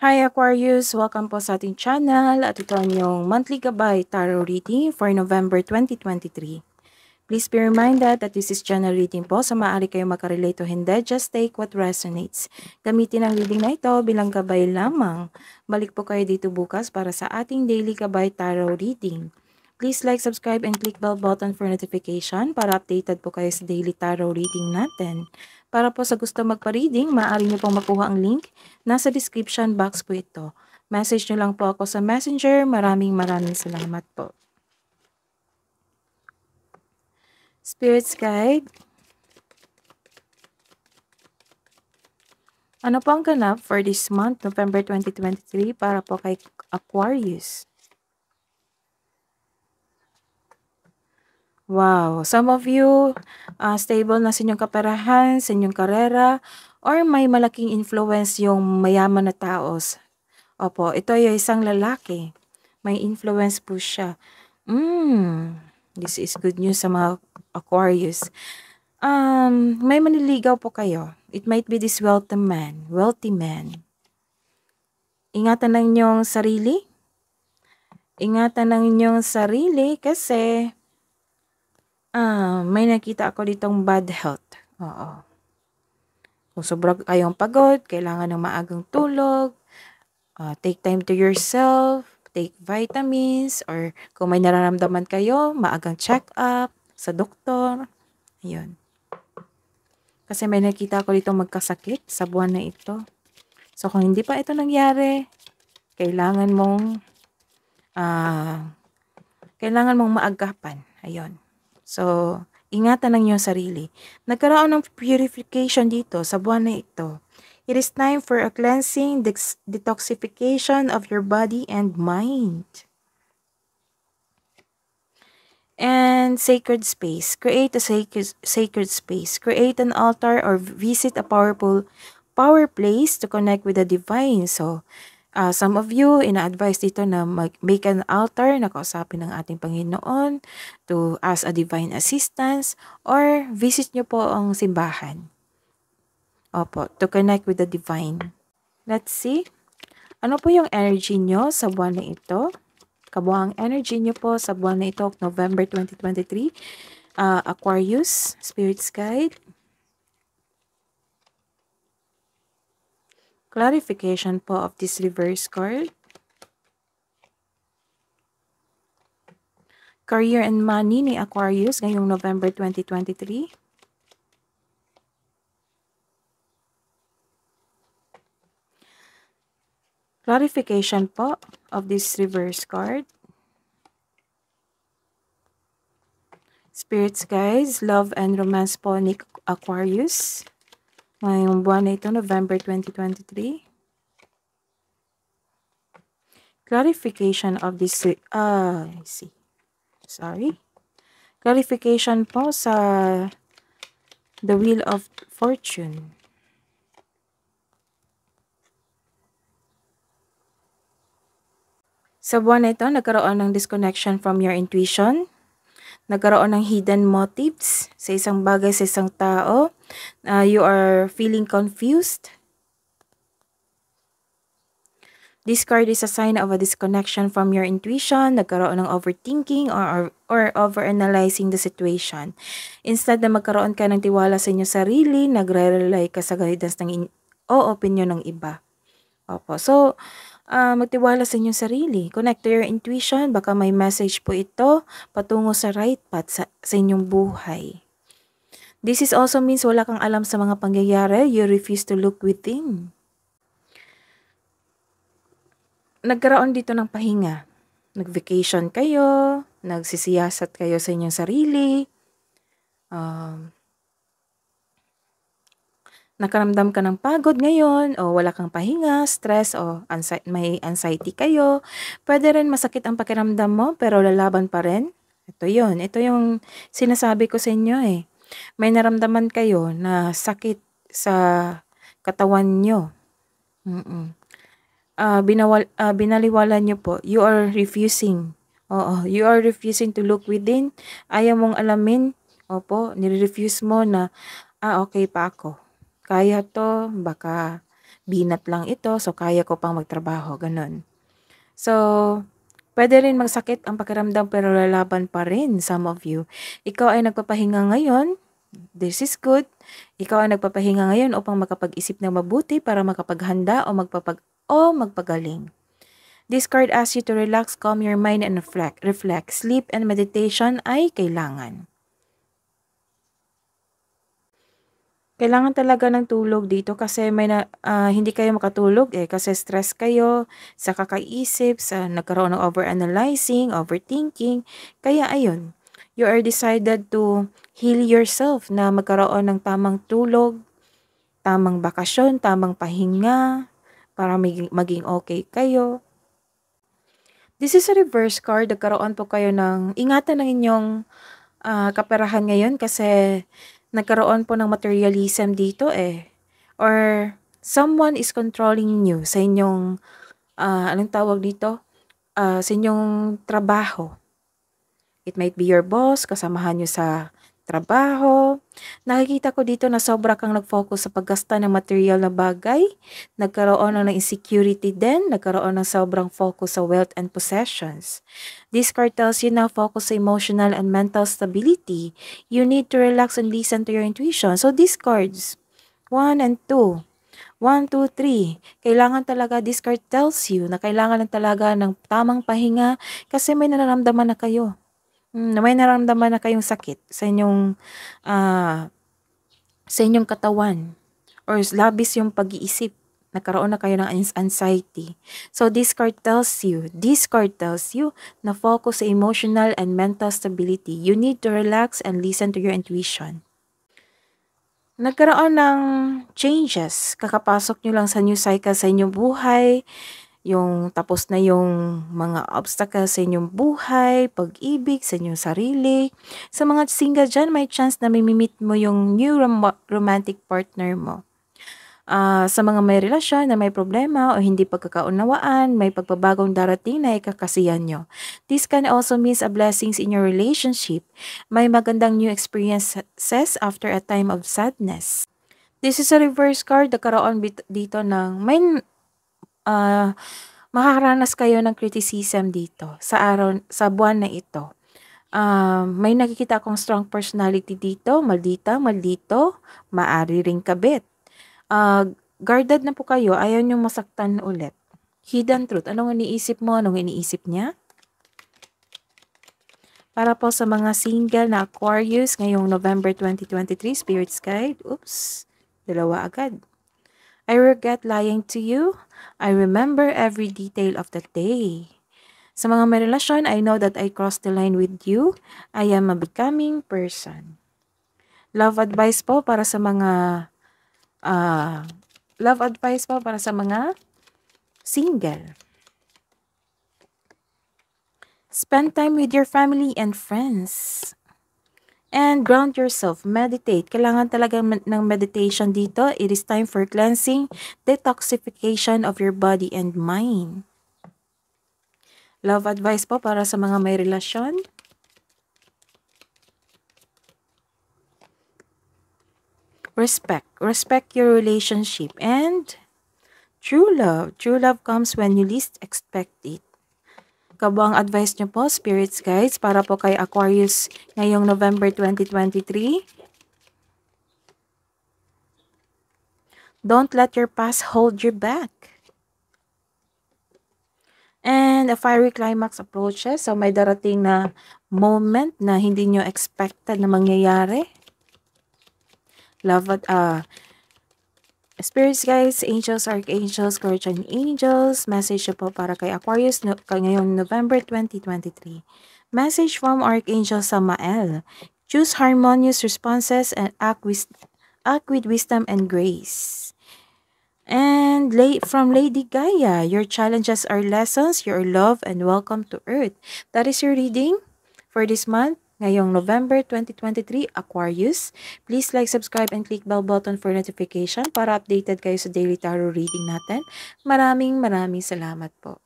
Hi Aquarius! Welcome po sa ating channel at ito ang inyong monthly gabay tarot reading for November 2023. Please be reminded that this is general reading po, so maaari kayo makarelate o hindi. Just take what resonates. Gamitin ang reading na ito bilang gabay lamang. Balik po kayo dito bukas para sa ating daily gabay tarot reading. Please like, subscribe, and click bell button for notification para updated po kayo sa daily tarot reading natin. Para po sa gusto magpa-reading, maaari niyo pong makuha ang link. Nasa description box po ito. Message niyo lang po ako sa Messenger. Maraming salamat po. Spirits Guide. Ano po ang ganap for this month, November 2023, para po kay Aquarius? Wow, some of you, stable na sa inyong kaperahan, sa inyong karera, or may malaking influence yung mayaman na taos. Opo, ito ay isang lalaki. May influence po siya. This is good news sa mga Aquarius. May maniligaw po kayo. It might be this wealthy man. Ingatan lang inyong sarili. Ingatan lang inyong sarili kasi may nakita ako ditong bad health. Oo. Kung sobrang kayong pagod, kailangan ng maagang tulog, take time to yourself, take vitamins, or kung may nararamdaman kayo, maagang check-up sa doktor. Ayun. Kasi may nakita ako ditong magkasakit sa buwan na ito. So, kung hindi pa ito nangyari, kailangan mong maagapan. Ayun. So, ingatan lang yung sarili. Nagkaroon ng purification dito sa buwan na ito. It is time for a cleansing, detoxification of your body and mind. And sacred space. Create a sacred space. Create an altar or visit a power place to connect with the divine. So, some of you, ina-advise dito na make an altar na kausapin ng ating Panginoon to ask a divine assistance or visit nyo po ang simbahan. Opo, to connect with the divine. Let's see. Ano po yung energy nyo sa buwan na ito? Kabuang energy nyo po sa buwan na ito, November 2023. Aquarius, Spirits Guide. Clarification po of this reverse card. Career and money ni Aquarius ngayong November 2023. Clarification po of this reverse card. Spirits guys, love and romance po ni Aquarius ngayong buwan na ito, November 2023. Clarification of this, clarification po sa the Wheel of Fortune. Sa buwan na ito, nagkaroon ng disconnection from your intuition. Nagkaroon ng hidden motives sa isang bagay, sa isang tao. You are feeling confused. This card is a sign of a disconnection from your intuition. Nagkaroon ng overthinking or overanalyzing the situation. Instead na magkaroon ka ng tiwala sa inyong sarili, nagre-rely ka sa guidance ng opinion ng iba. Opo. So, magtiwala sa inyong sarili. Connect to your intuition. Baka may message po ito patungo sa right path sa inyong buhay. This is also means wala kang alam sa mga pangyayari. You refuse to look within. Nagkaroon dito ng pahinga. Nag-vacation kayo. Nagsisiyasat kayo sa inyong sarili. Nakaramdam ka ng pagod ngayon o wala kang pahinga, stress o may anxiety kayo. Pwede rin masakit ang pakiramdam mo pero lalaban pa rin. Ito yun. Ito yung sinasabi ko sa inyo eh. May naramdaman kayo na sakit sa katawan nyo. Binaliwala nyo po. You are refusing. You are refusing to look within. Ayaw mong alamin. Opo, nire-refuse mo na, okay pa ako. Kaya to, baka binat lang ito, so kaya ko pang magtrabaho, ganun. So, pwede rin magsakit ang pakiramdam pero lalaban pa rin, some of you. Ikaw ay nagpapahinga ngayon, this is good. Ikaw ay nagpapahinga ngayon upang makapag-isip ng mabuti para makapaghanda o magpagaling. This card asks you to relax, calm your mind, and reflect. Sleep and meditation ay kailangan. Kailangan talaga ng tulog dito kasi hindi kayo makatulog kasi stress kayo sa kakaisip, sa nagkaroon ng overanalyzing, overthinking. Kaya ayun, you are decided to heal yourself na magkaroon ng tamang tulog, tamang bakasyon, tamang pahinga para maging okay kayo. This is a reverse card. Nagkaroon po kayo ng ingatan ng inyong kaperahan ngayon kasi nagkaroon po ng materialism dito or someone is controlling you sa inyong anong tawag dito? Sa inyong trabaho. It might be your boss, kasamahan nyo sa trabaho. Nakikita ko dito na sobra kang nag-focus sa paggasta ng material na bagay. Nagkaroon ng insecurity din. Nagkaroon ng sobrang focus sa wealth and possessions. This card tells you na focus sa emotional and mental stability. You need to relax and listen to your intuition. So these cards, 1 and 2. 1, 2, 3. Kailangan talaga, this card tells you na kailangan lang talaga ng tamang pahinga kasi may nararamdaman na kayo. May nararamdaman na kayong sakit sa inyong katawan or labis yung pag-iisip. Nagkaroon na kayo ng anxiety. So this card tells you na focus sa emotional and mental stability. You need to relax and listen to your intuition. Nagkaroon ng changes. Kakapasok nyo lang sa new cycle sa inyong buhay. Yung tapos na yung mga obstacles sa inyong buhay, pag-ibig, sa inyong sarili. Sa mga single dyan, may chance na mamimit mo yung new romantic partner mo. Sa mga may relasyon na may problema o hindi pagkakaunawaan, may pagpabagong darating na ikakasiyan nyo. This can also means a blessings in your relationship. May magandang new experiences after a time of sadness. This is a reverse card. Nagkaroon dito ng makakaranas kayo ng criticism dito sa buwan na ito. May nakikita akong strong personality dito, maldito, maari ring kabit. Guarded na po kayo, ayaw niyong masaktan ulit. Hidden truth, anong iniisip mo, anong iniisip niya? Para po sa mga single na Aquarius ngayong November 2023, Spirit's Guide, dalawa agad. I regret lying to you. I remember every detail of the day. Sa mga may relasyon, I know that I crossed the line with you. I am a becoming person. Love advice po para sa mga single. Spend time with your family and friends. And ground yourself. Meditate. Kailangan talaga ng meditation dito. It is time for cleansing, detoxification of your body and mind. Love advice po para sa mga may relasyon. Respect. Respect your relationship. And true love. True love comes when you least expect it. Kabuang advice nyo po, Spirits Guides, para po kay Aquarius ngayong November 2023. Don't let your past hold you back. And a fiery climax approaches. So may darating na moment na hindi nyo expected na mangyayari. Spirits Guides, Angels, Archangels, Guardian Angels, message po para kay Aquarius ngayong November 2023. Message from Archangel Samael. Choose harmonious responses and act with wisdom and grace. And from Lady Gaia, your challenges are lessons, your love, and welcome to Earth. That is your reading for this month. Ngayong November 2023, Aquarius. Please like, subscribe, and click bell button for notification para updated kayo sa daily tarot reading natin. Maraming salamat po.